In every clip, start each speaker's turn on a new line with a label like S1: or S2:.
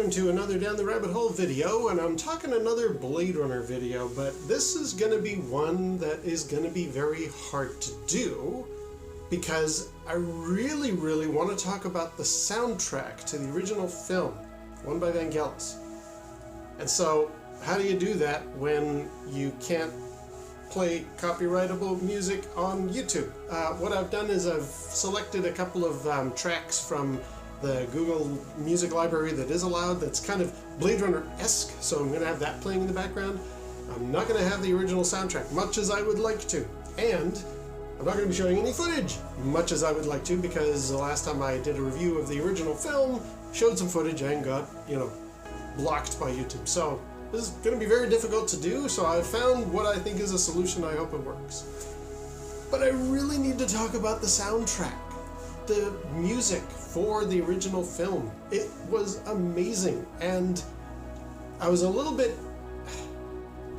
S1: welcome to another Down the Rabbit Hole video, and I'm talking another Blade Runner video, but this is going to be one that is going to be very hard to do because I really want to talk about the soundtrack to the original film, one by Vangelis. And so, how do you do that when you can't play copyrightable music on YouTube? What I've done is I've selected a couple of tracks from the Google Music Library that is allowed, that's kind of Blade Runner-esque, so I'm going to have that playing in the background. I'm not going to have the original soundtrack, much as I would like to. And I'm not going to be showing any footage, much as I would like to, because the last time I did a review of the original film, showed some footage and got, blocked by YouTube. So this is going to be very difficult to do, so I found what I think is a solution. I hope it works. But I really need to talk about the soundtrack. The music for the original film. It was amazing, and I was a little bit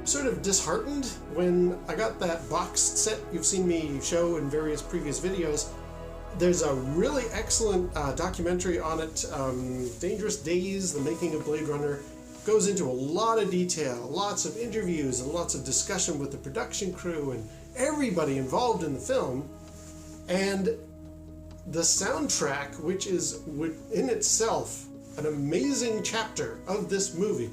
S1: sort of disheartened when I got that boxed set you've seen me show in various previous videos. There's a really excellent documentary on it, Dangerous Days, The Making of Blade Runner. Goes into a lot of detail, lots of interviews and lots of discussion with the production crew and everybody involved in the film. And the soundtrack, which is in itself an amazing chapter of this movie,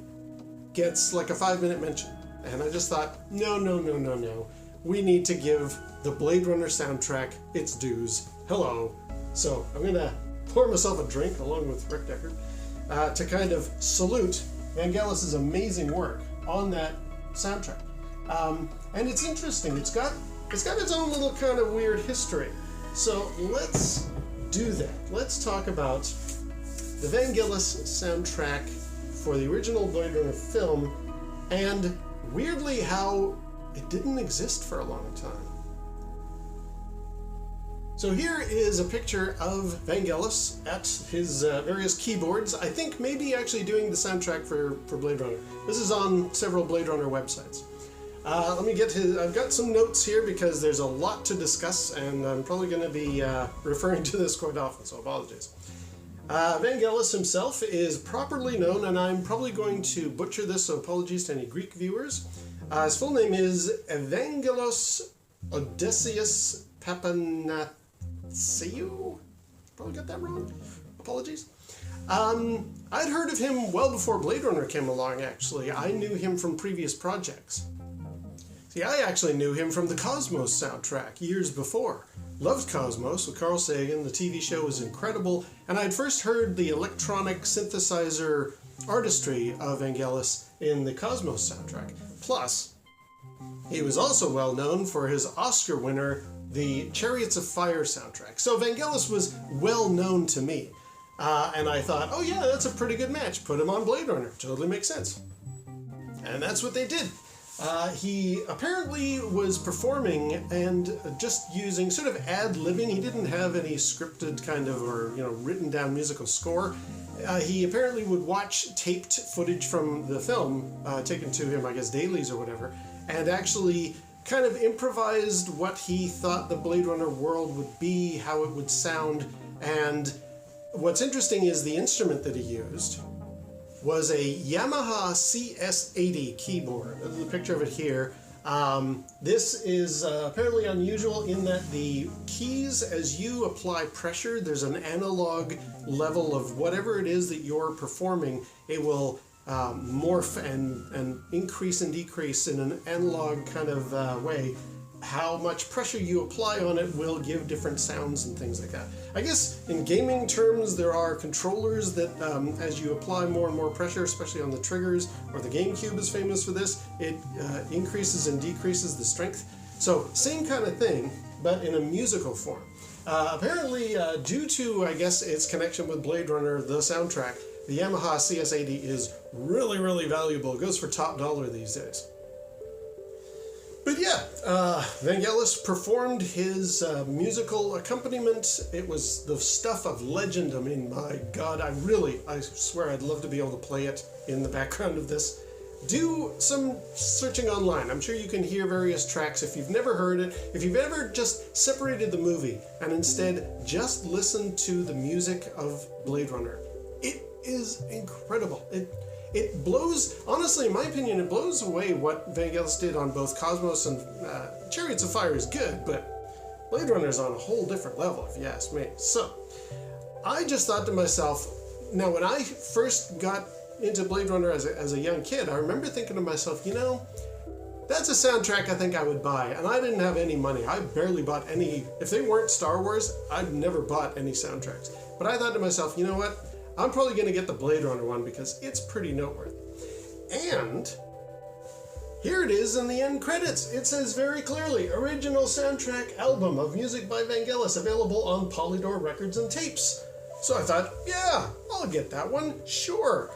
S1: gets like a 5-minute mention. And I just thought, no. We need to give the Blade Runner soundtrack its dues. Hello. So I'm going to pour myself a drink along with Rick Deckard to kind of salute Vangelis's amazing work on that soundtrack. And it's interesting. It's got its own little kind of weird history. So let's do that. Let's talk about the Vangelis soundtrack for the original Blade Runner film, and weirdly how it didn't exist for a long time. So here is a picture of Vangelis at his various keyboards. I think maybe actually doing the soundtrack for Blade Runner. This is on several Blade Runner websites. Let me get I've got some notes here because there's a lot to discuss, and I'm probably going to be referring to this quite often, so apologies. Vangelis himself is properly known, and I'm probably going to butcher this, so apologies to any Greek viewers. His full name is Vangelos Odysseus Papanatsiou. Probably got that wrong. Apologies. I'd heard of him well before Blade Runner came along, actually. I knew him from previous projects. See, I actually knew him from the Cosmos soundtrack years before. Loved Cosmos with Carl Sagan. The TV show was incredible, and I'd first heard the electronic synthesizer artistry of Vangelis in the Cosmos soundtrack. Plus, he was also well known for his Oscar winner, the Chariots of Fire soundtrack. So Vangelis was well known to me, and I thought, oh yeah, that's a pretty good match. Put him on Blade Runner. Totally makes sense. And that's what they did. He apparently was performing and just using sort of ad-libbing. He didn't have any scripted kind of or written down musical score. He apparently would watch taped footage from the film, taken to him, I guess, dailies or whatever, and actually kind of improvised what he thought the Blade Runner world would be, how it would sound. And what's interesting is the instrument that he used was a Yamaha CS80 keyboard. There's a picture of it here. This is apparently unusual in that the keys, as you apply pressure, there's an analog level of whatever it is that you're performing. It will morph and increase and decrease in an analog kind of way. How much pressure you apply on it will give different sounds and things like that. I guess in gaming terms, there are controllers that as you apply more and more pressure, especially on the triggers, or the GameCube is famous for this, it increases and decreases the strength. So same kind of thing, but in a musical form. Apparently, due to, I guess, its connection with Blade Runner, the soundtrack, the Yamaha CS80 is really valuable. It goes for top dollar these days. But yeah, Vangelis performed his musical accompaniment. It was the stuff of legend. I mean, my God, I swear I'd love to be able to play it in the background of this. Do some searching online. I'm sure you can hear various tracks if you've never heard it. If you've ever just separated the movie and instead just listened to the music of Blade Runner, it is incredible. It blows, honestly, in my opinion, it blows away what Vangelis did on both Cosmos and Chariots of Fire is good, but Blade Runner is on a whole different level, if you ask me. So, I just thought to myself, now when I first got into Blade Runner as a young kid, I remember thinking to myself, you know, that's a soundtrack I think I would buy, and I didn't have any money. I barely bought any, if they weren't Star Wars, I'd never bought any soundtracks. But I thought to myself, you know what, I'm probably going to get the Blade Runner one because it's pretty noteworthy. And here it is in the end credits. It says very clearly, original soundtrack album of music by Vangelis, available on Polydor Records and Tapes. So I thought, yeah, I'll get that one, sure.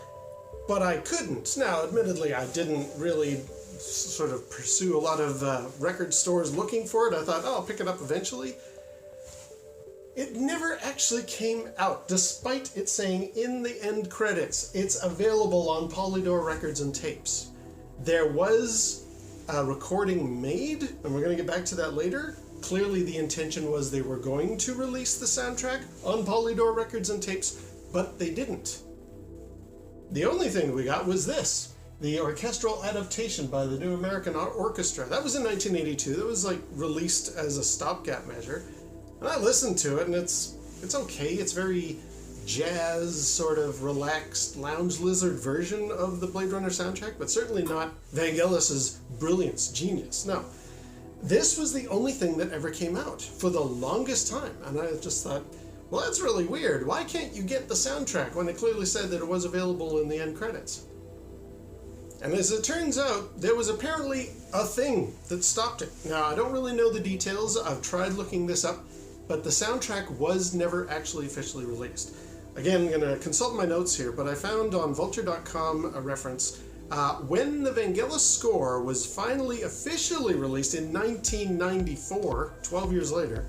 S1: But I couldn't. Now, admittedly, I didn't really sort of pursue a lot of record stores looking for it. I thought, oh, I'll pick it up eventually. It never actually came out, despite it saying in the end credits, it's available on Polydor Records and Tapes. There was a recording made, and we're going to get back to that later. Clearly the intention was they were going to release the soundtrack on Polydor Records and Tapes, but they didn't. The only thing we got was this, the orchestral adaptation by the New American Orchestra. That was in 1982. That was like released as a stopgap measure. And I listened to it, and it's okay. It's very jazz, sort of relaxed lounge lizard version of the Blade Runner soundtrack, but certainly not Vangelis's brilliance, genius. No. This was the only thing that ever came out for the longest time. And I just thought, well, that's really weird. Why can't you get the soundtrack when it clearly said that it was available in the end credits? And as it turns out, there was apparently a thing that stopped it. Now, I don't really know the details. I've tried looking this up, but the soundtrack was never actually officially released. Again, I'm going to consult my notes here, but I found on Vulture.com a reference. When the Vangelis score was finally officially released in 1994, 12 years later,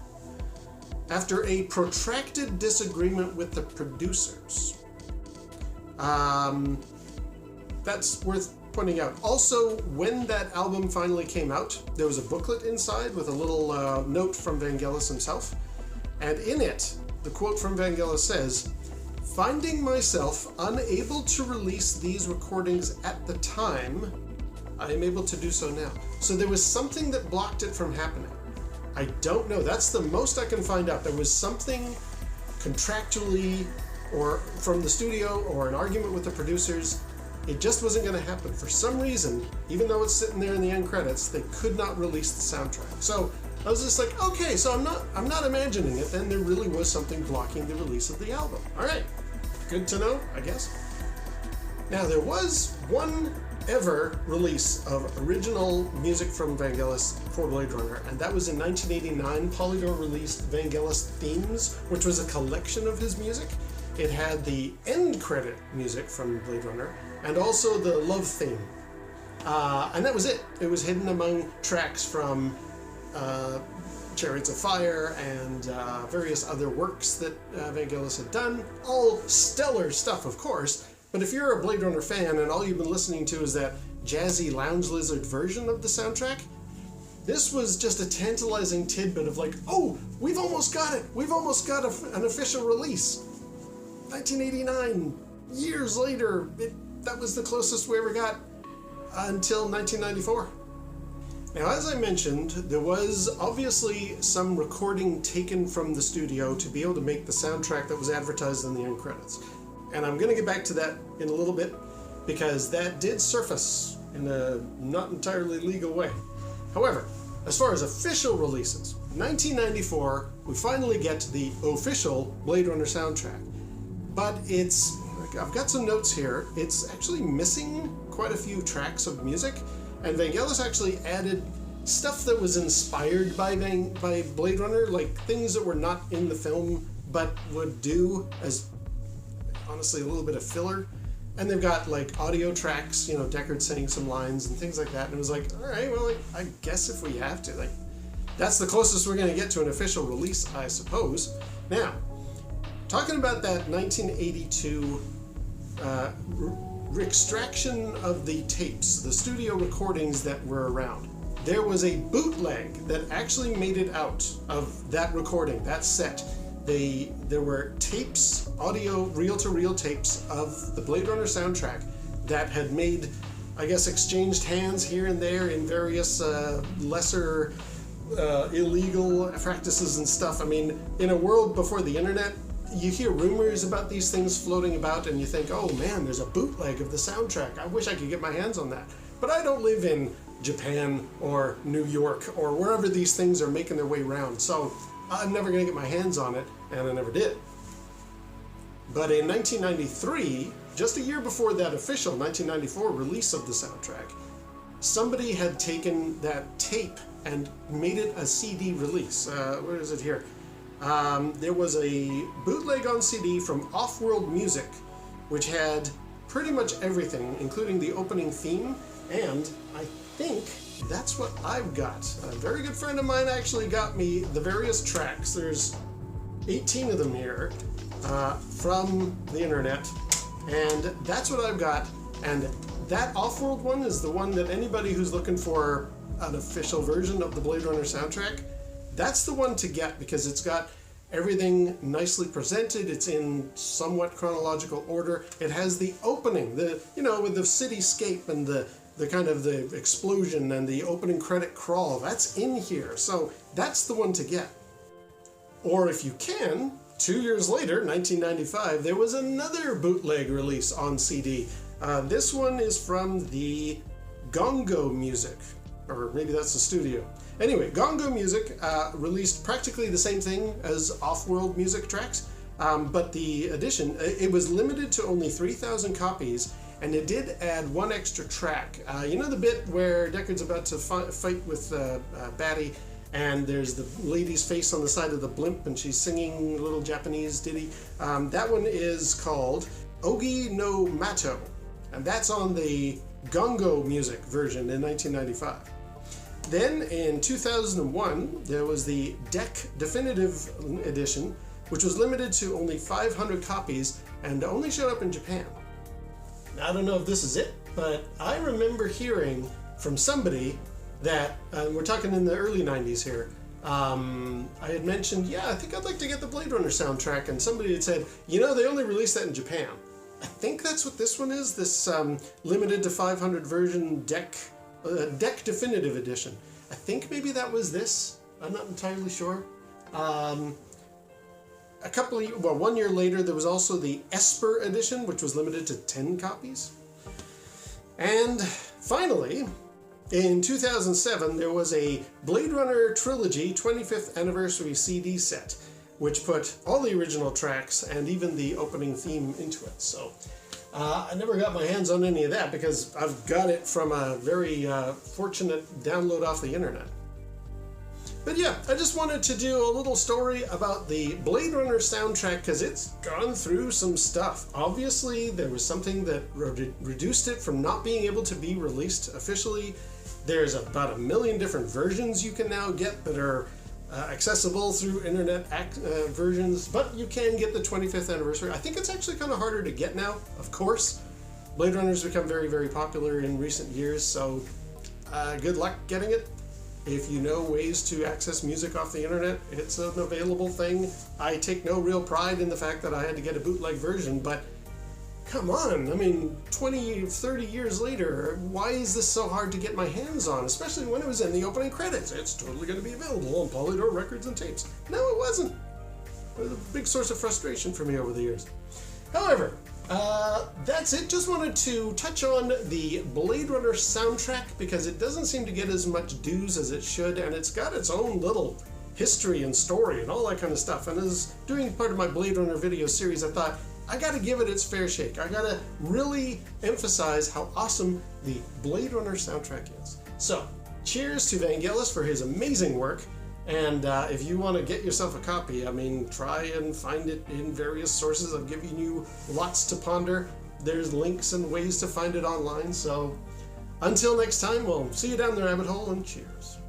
S1: after a protracted disagreement with the producers. That's worth pointing out. Also, when that album finally came out, there was a booklet inside with a little note from Vangelis himself. And in it, the quote from Vangelis says, "Finding myself unable to release these recordings at the time, I am able to do so now." So there was something that blocked it from happening. I don't know. That's the most I can find out. There was something contractually or from the studio or an argument with the producers. It just wasn't going to happen. For some reason, even though it's sitting there in the end credits, they could not release the soundtrack. So I was just like, okay, so I'm not imagining it. Then there really was something blocking the release of the album. All right, good to know, I guess. Now, there was one ever release of original music from Vangelis for Blade Runner, and that was in 1989. Polydor released Vangelis Themes, which was a collection of his music. It had the end credit music from Blade Runner, and also the love theme. And that was it. It was hidden among tracks from Chariots of Fire and various other works that Vangelis had done. All stellar stuff, of course. But if you're a Blade Runner fan and all you've been listening to is that jazzy lounge lizard version of the soundtrack, this was just a tantalizing tidbit of like, oh, we've almost got it. We've almost got an official release. 1989, years later, that was the closest we ever got until 1994. Now, as I mentioned, there was obviously some recording taken from the studio to be able to make the soundtrack that was advertised in the end credits. And I'm going to get back to that in a little bit, because that did surface in a not entirely legal way. However, as far as official releases, 1994, we finally get the official Blade Runner soundtrack. But I've got some notes here, it's actually missing quite a few tracks of music, and Vangelis actually added stuff that was inspired by Blade Runner, like things that were not in the film, but would do as, honestly, a little bit of filler. And they've got like audio tracks, you know, Deckard saying some lines and things like that. And it was like, all right, well, I guess if we have to, like, that's the closest we're going to get to an official release, I suppose. Now, talking about that 1982 extraction of the tapes, the studio recordings that were around, there was a bootleg that actually made it out of that recording, that set, there were tapes, audio, reel-to-reel tapes of the Blade Runner soundtrack that had made, I guess, exchanged hands here and there in various lesser illegal practices and stuff. I mean, in a world before the internet, you hear rumors about these things floating about and you think, oh man, there's a bootleg of the soundtrack. I wish I could get my hands on that. But I don't live in Japan or New York or wherever these things are making their way around. So I'm never going to get my hands on it, and I never did. But in 1993, just a year before that official 1994 release of the soundtrack, somebody had taken that tape and made it a CD release. Where is it here? There was a bootleg on CD from Off-World Music, which had pretty much everything, including the opening theme, and I think that's what I've got. A very good friend of mine actually got me the various tracks. There's 18 of them here from the internet, and that's what I've got. And that Off-World one is the one that anybody who's looking for an official version of the Blade Runner soundtrack, that's the one to get, because it's got everything nicely presented. It's in somewhat chronological order. It has the opening, with the cityscape and the kind of the explosion and the opening credit crawl. That's in here. So that's the one to get. Or if you can, 2 years later, 1995, there was another bootleg release on CD. This one is from the Gongo Music, or maybe that's the studio. Anyway, Gongo Music released practically the same thing as Off-World Music tracks, but the edition, it was limited to only 3,000 copies, and it did add one extra track. You know the bit where Deckard's about to fight with Batty, and there's the lady's face on the side of the blimp, and she's singing a little Japanese ditty? That one is called Ogi no Mato, and that's on the Gongo Music version in 1995. Then in 2001, there was the Deck Definitive Edition, which was limited to only 500 copies and only showed up in Japan. Now, I don't know if this is it, but I remember hearing from somebody that, we're talking in the early 90s here, I had mentioned, yeah, I think I'd like to get the Blade Runner soundtrack, and somebody had said, they only released that in Japan. I think that's what this one is, this limited to 500 version Deck Definitive Edition. I think maybe that was this. I'm not entirely sure. 1 year later, there was also the Esper Edition, which was limited to 10 copies. And finally, in 2007, there was a Blade Runner Trilogy 25th Anniversary CD set, which put all the original tracks and even the opening theme into it. So I never got my hands on any of that because I've got it from a very fortunate download off the internet. But yeah, I just wanted to do a little story about the Blade Runner soundtrack because it's gone through some stuff. Obviously, there was something that reduced it from not being able to be released officially. There's about 1 million different versions you can now get that are accessible through internet versions, but you can get the 25th anniversary. I think it's actually kind of harder to get now, of course. Blade Runner's become very, very popular in recent years, so good luck getting it. If you know ways to access music off the internet, it's an available thing. I take no real pride in the fact that I had to get a bootleg version, but come on, I mean, 20, 30 years later, why is this so hard to get my hands on, especially when it was in the opening credits? It's totally going to be available on Polydor records and tapes. No, it wasn't. It was a big source of frustration for me over the years. However, that's it. Just wanted to touch on the Blade Runner soundtrack because it doesn't seem to get as much dues as it should, and it's got its own little history and story and all that kind of stuff. And as doing part of my Blade Runner video series, I thought, I gotta give it its fair shake. I gotta really emphasize how awesome the Blade Runner soundtrack is. So, cheers to Vangelis for his amazing work. And if you want to get yourself a copy, I mean, try and find it in various sources. I've given you lots to ponder. There's links and ways to find it online. So, until next time, we'll see you down the rabbit hole, and cheers.